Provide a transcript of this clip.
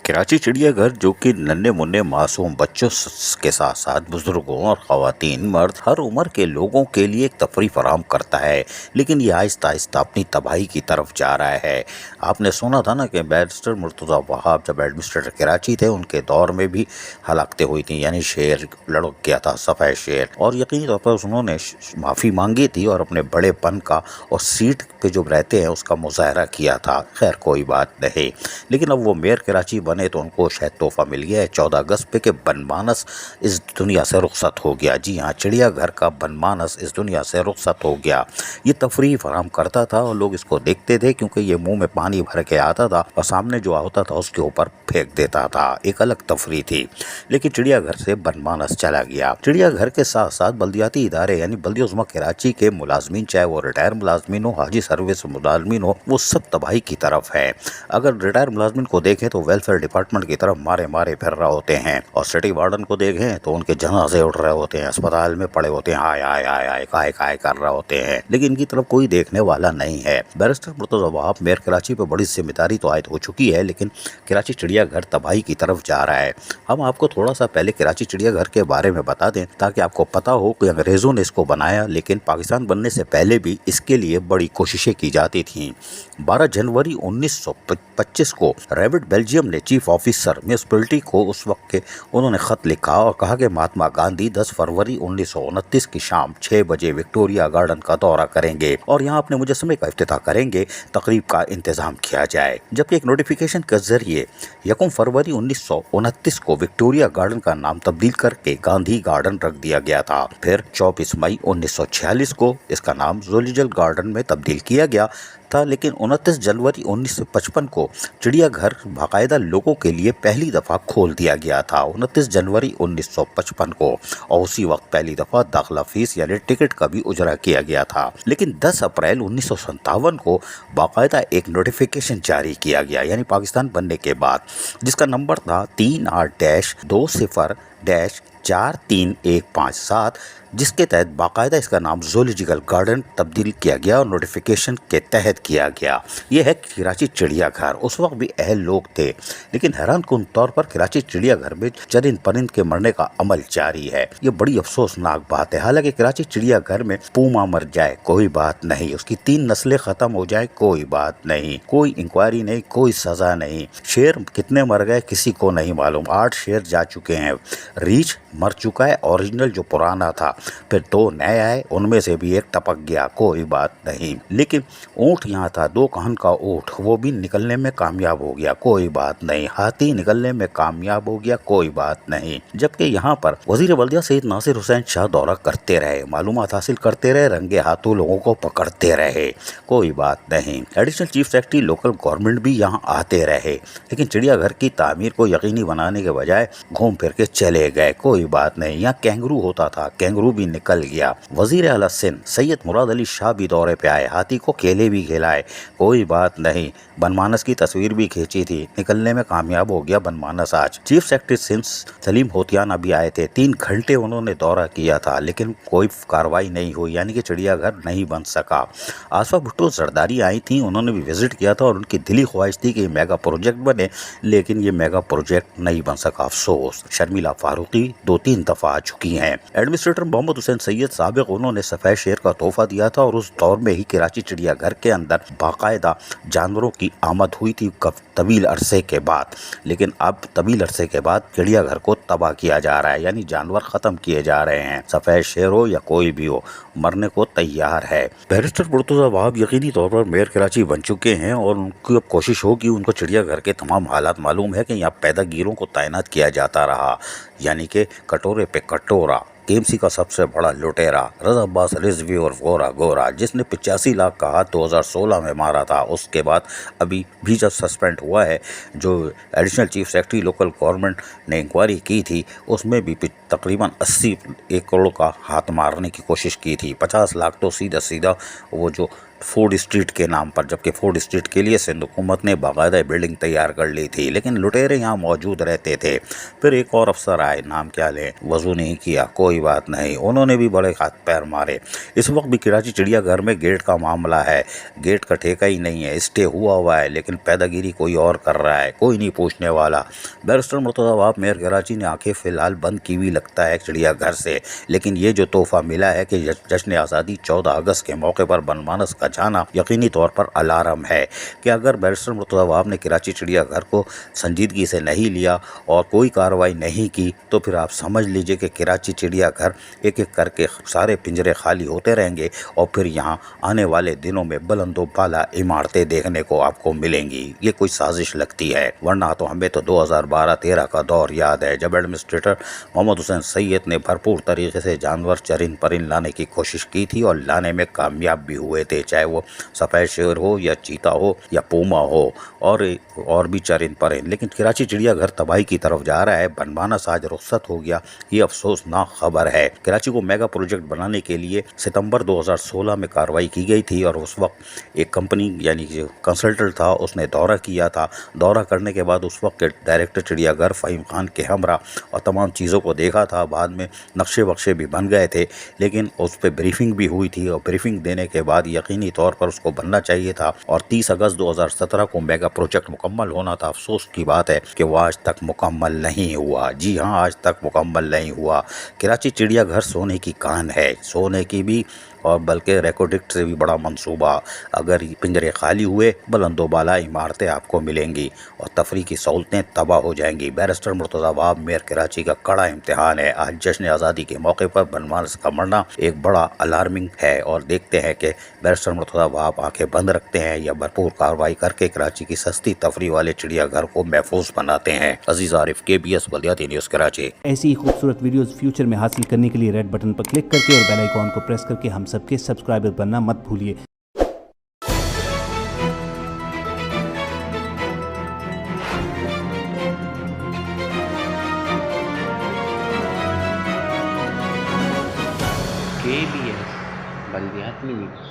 कराची चिड़िया घर जो कि नन्हे मुन्ने मासूम बच्चों के साथ साथ बुजुर्गों और ख़वातीन मर्द हर उम्र के लोगों के लिए एक तफरी फराहम करता है, लेकिन ये आहिस्ता आहिस्ता अपनी तबाही की तरफ जा रहा है। आपने सुना था ना कि बैरिस्टर मुर्तज़ा वहाब जब एडमिनिस्ट्रेटर कराची थे उनके दौर में भी हलाकतें हुई थी, यानी शेर लड़क गया था, सफ़ेद शेर, और यकीनी तौर पर उन्होंने माफ़ी मांगी थी और अपने बड़ेपन का और सीट पे जो रहते हैं उसका मुजाहरा किया था। खैर कोई बात नहीं, लेकिन अब वो मेयर कराची बने तो उनको शायद तोहफा मिल गया है 14 अगस्त पे कि बनमानस इस दुनिया से रुखसत हो गया। जी हाँ, चिड़ियाघर का बनमानस इस दुनिया से रुखसत हो गया। ये तफरीह फराहम करता था और लोग इसको देखते थे क्योंकि ये मुंह में पानी भर के आता था और सामने जो होता था उसके ऊपर फेंक देता था। एक अलग तफरीह थी, लेकिन चिड़ियाघर से बनमानस चला गया। चिड़ियाघर के साथ साथ बल्दियाती इदारे यानी बल्दिया उज़्मा कराची के मुलाजमीन, चाहे वो रिटायर मुलाजमीन हो, हाजी सर्विस मुलाजमीन हो, वो सब तबाही की तरफ है। अगर रिटायर मुलाजमीन को देखें तो वेलफेयर डिपार्टमेंट की तरफ मारे मारे फिर रहे होते हैं, और सिटी वार्डन को देखें तो उनके जनाजे उठ रहे होते हैं, अस्पताल में पड़े होते हैं, आय आय आय आय काय काय कर रहे होते हैं, लेकिन इनकी तरफ कोई देखने वाला नहीं है। बैरिस्टर मुर्तज़ा वहाब मेयर कराची पर बड़ी जिम्मेदारी तो आयद हो चुकी है, लेकिन कराची चिड़ियाघर तबाही की तरफ जा रहा है। हम आपको थोड़ा सा पहले कराची चिड़ियाघर के बारे में बता दें ताकि आपको पता हो कि अंग्रेज़ों ने इसको बनाया, लेकिन पाकिस्तान बनने से पहले भी इसके लिए बड़ी कोशिशें की जाती थीं। 12 जनवरी 1925 को रेविड बेल्जियम ने चीफ ऑफिसर म्यूनिसिपैलिटी को उस वक्त के उन्होंने ख़त लिखा और कहा कि महात्मा गांधी 10 फरवरी 1929 की शाम 6 बजे विक्टोरिया गार्डन का दौरा करेंगे और यहाँ अपने मुजस्समे का इफ्तिताह करेंगे, तकरीब का इंतजाम किया जाए। जबकि एक नोटिफिकेशन के जरिए 1 फरवरी 1929 को विक्टोरिया गार्डन का नाम तब्दील करके गांधी गार्डन रख दिया गया था। फिर 24 मई 1946 को इसका नाम ज़ूलॉजिकल गार्डन में तब्दील किया गया था, लेकिन 29 जनवरी 1955 को चिड़ियाघर बाकायदा लोगों के लिए पहली दफ़ा खोल दिया गया था। 29 जनवरी 1955 को, और उसी वक्त पहली दफ़ा दाखिला फीस यानी टिकट का भी उजरा किया गया था। लेकिन 10 अप्रैल 1957 को बाकायदा एक नोटिफिकेशन जारी किया गया, यानी पाकिस्तान बनने के बाद, जिसका नंबर था 38-20-43157, जिसके तहत बाकायदा इसका नाम ज़ूलॉजिकल गार्डन तब्दील किया गया और नोटिफिकेशन के तहत किया गया। यह है कराची चिड़ियाघर। उस वक्त भी अहल लोग थे, लेकिन हैरान कुन तौर पर कराची चिड़ियाघर में चरिंद परिंद के मरने का अमल जारी है। ये बड़ी अफसोसनाक बात है। हालांकि कराची चिड़ियाघर में पूमा मर जाए कोई बात नहीं, उसकी 3 नस्लें ख़त्म हो जाए कोई बात नहीं, कोई इंक्वायरी नहीं, कोई सज़ा नहीं। शेर कितने मर गए किसी को नहीं मालूम। 8 शेर जा चुके हैं। रीछ मर चुका है, ओरिजिनल जो पुराना था, फिर 2 नए आए, उनमें से भी एक टपक गया, कोई बात नहीं। लेकिन ऊँट यहाँ था, 2 कान का ऊँट, वो भी निकलने में कामयाब हो गया, कोई बात नहीं। हाथी निकलने में कामयाब हो गया, कोई बात नहीं। जबकि यहाँ पर वजीर बल्दिया सैयद नासिर हुसैन शाह दौरा करते रहे, मालूमात हासिल करते रहे, रंगे हाथों लोगों को पकड़ते रहे, कोई बात नहीं। Additional chief secretary local government भी यहाँ आते रहे, लेकिन चिड़ियाघर की तामीर को यकीनी बनाने के बजाय घूम फिर के चले गए, कोई बात नहीं। यहाँ कैंगरू होता था, कैंगरू भी निकल गया। वजीर आला सिंध सैयद मुराद अली शाह भी दौरे पे आए, हाथी को केले भी खिलाए, कोई बात नहीं। बनमानस की तस्वीर भी खींची थी, निकलने में कामयाब हो गया बनमानस आज। चीफ सेक्रेटरी सिंध सलीम होतियाना भी आए थे, 3 घंटे उन्होंने दौरा किया था, लेकिन कोई कार्रवाई नहीं हुई, यानी कि चिड़ियाघर नहीं बन सका। आसफा भुट्टो जरदारी आई थी, उन्होंने भी विजिट किया था और उनकी दिली ख्वाहिश थी कि मेगा प्रोजेक्ट बने, लेकिन ये मेगा प्रोजेक्ट नहीं बन सका, अफसोस। शर्मिला फारूकी 2-3 दफ़ा आ चुकी हैं। एडमिनिस्ट्रेटर मोहम्मद हुसैन सैयद साबिक, उन्होंने सफ़ेद शेर का तोहफा दिया था और उस दौर में ही कराची चिड़ियाघर के अंदर बाकायदा जानवरों की आमद हुई थी तवील अरसे के बाद। लेकिन अब तवील अरसे के बाद चिड़ियाघर को तबाह किया जा रहा है, यानी जानवर ख़त्म किए जा रहे हैं। सफ़ेद शेर हो या कोई भी हो, मरने को तैयार है। बैरिस्टर मुर्तज़ा वहाब यकीनी तौर पर मेयर कराची बन चुके हैं और उनकी अब कोशिश होगी, उनको चिड़ियाघर के तमाम हालात मालूम है कि यहाँ पैदागीरों को तैनात किया जाता रहा, यानी कि कटोरे पे कटोरा। केएमसी का सबसे बड़ा लुटेरा रज़ा अब्बास रिजवी और गोरा गोरा, जिसने 85 लाख का हाथ 2016 में मारा था, उसके बाद अभी भी जब सस्पेंड हुआ है, जो additional chief secretary local government ने इंक्वायरी की थी उसमें भी तकरीबन 80 करोड़ का हाथ मारने की कोशिश की थी। 50 लाख तो सीधा सीधा वो जो फूड स्ट्रीट के नाम पर, जबकि फूड स्ट्रीट के लिए सिंध हुकूमत ने बाकायदा बिल्डिंग तैयार कर ली थी, लेकिन लुटेरे यहाँ मौजूद रहते थे। फिर एक और अफसर आए, नाम क्या लें, वजू नहीं किया, कोई बात नहीं, उन्होंने भी बड़े हाथ पैर मारे। इस वक्त भी कराची चिड़ियाघर में गेट का मामला है, गेट का ठेका ही नहीं है, स्टे हुआ है, लेकिन पैदागिरी कोई और कर रहा है, कोई नहीं पूछने वाला। बैरिस्टर मुर्तज़ा वहाब मेयर कराची ने आंखें फ़िलहाल बंद की हुई लगता है चिड़ियाघर से, लेकिन ये जो तोहफ़ा मिला है कि जश्न आज़ादी 14 अगस्त के मौके पर बनमानस का जाना यकीनी तौर पर अलार्म है कि अगर बैरिस्टर मुर्तज़ा वहाब ने कराची चिड़ियाघर को संजीदगी से नहीं लिया और कोई कार्रवाई नहीं की, तो फिर आप समझ लीजिए कि कराची चिड़ियाघर एक एक करके सारे पिंजरे खाली होते रहेंगे और फिर यहाँ आने वाले दिनों में बुलंदो बाला इमारतें देखने को आपको मिलेंगी। ये कोई साजिश लगती है, वरना तो हमें तो 2012-13 का दौर याद है, जब एडमिनिस्ट्रेटर मोहम्मद हुसैन सैयद ने भरपूर तरीके से जानवर चरिंद परिंद लाने की कोशिश की थी और लाने में कामयाब भी हुए थे, चाहे वो सफ़ेद शेर हो या चीता हो या पूमा हो और भी चरिंद परिंद। लेकिन कराची चिड़ियाघर तबाही की तरफ जा रहा है, बनमानस आज रुखसत हो गया, ये अफसोसनाक खबर है। कराची को मेगा प्रोजेक्ट बनाने के लिए सितंबर 2016 में कार्रवाई की गई थी और उस वक्त एक कंपनी यानी जो कंसल्टेंट था उसने दौरा किया था। दौरा करने के बाद उस वक्त के डायरेक्टर चिड़ियाघर फ़हीम खान के हमरा और तमाम चीज़ों को देखा था। बाद में नक्शे बक्शे भी बन गए थे, लेकिन उस पर ब्रीफिंग भी हुई थी और ब्रीफिंग देने के बाद यकीनी तौर पर उसको बनना चाहिए था और 30 अगस्त 2017 को मेगा प्रोजेक्ट मुकम्मल होना था। अफसोस की बात है कि वह आज तक मुकम्मल नहीं हुआ। जी हाँ, आज तक मुकम्मल नहीं हुआ। कराची चिड़ियाघर सोने की कान है, सोने की भी, और बल्कि रेकोडिक्ट से भी बड़ा मंसूबा। अगर पिंजरे खाली हुए, बुलंदो बाला इमारतें आपको मिलेंगी और तफरी की सहूलतें तबाह हो जाएंगी। बैरिस्टर मुर्तज़ा वहाब मेयर कराची का कड़ा इम्तिहान है। आज जश्न आज़ादी के मौके पर बनमानस का मरना एक बड़ा अलार्मिंग है और देखते हैं कि बैरिस्टर मुर्तज़ा वहाब आंखें बंद रखते हैं या भरपूर कार्रवाई करके कराची की सस्ती तफरी वाले चिड़ियाघर को महफूज बनाते हैं। अजीज आरिफ, KBS बल्दियाती न्यूज़ कराची। ऐसी ही खूबसूरत वीडियोस फ्यूचर में हासिल करने के लिए रेड बटन पर क्लिक करके और बेल आइकॉन को प्रेस करके हम सबके सब्सक्राइबर बनना मत भूलिए। KBS बल्दियाती न्यूज़।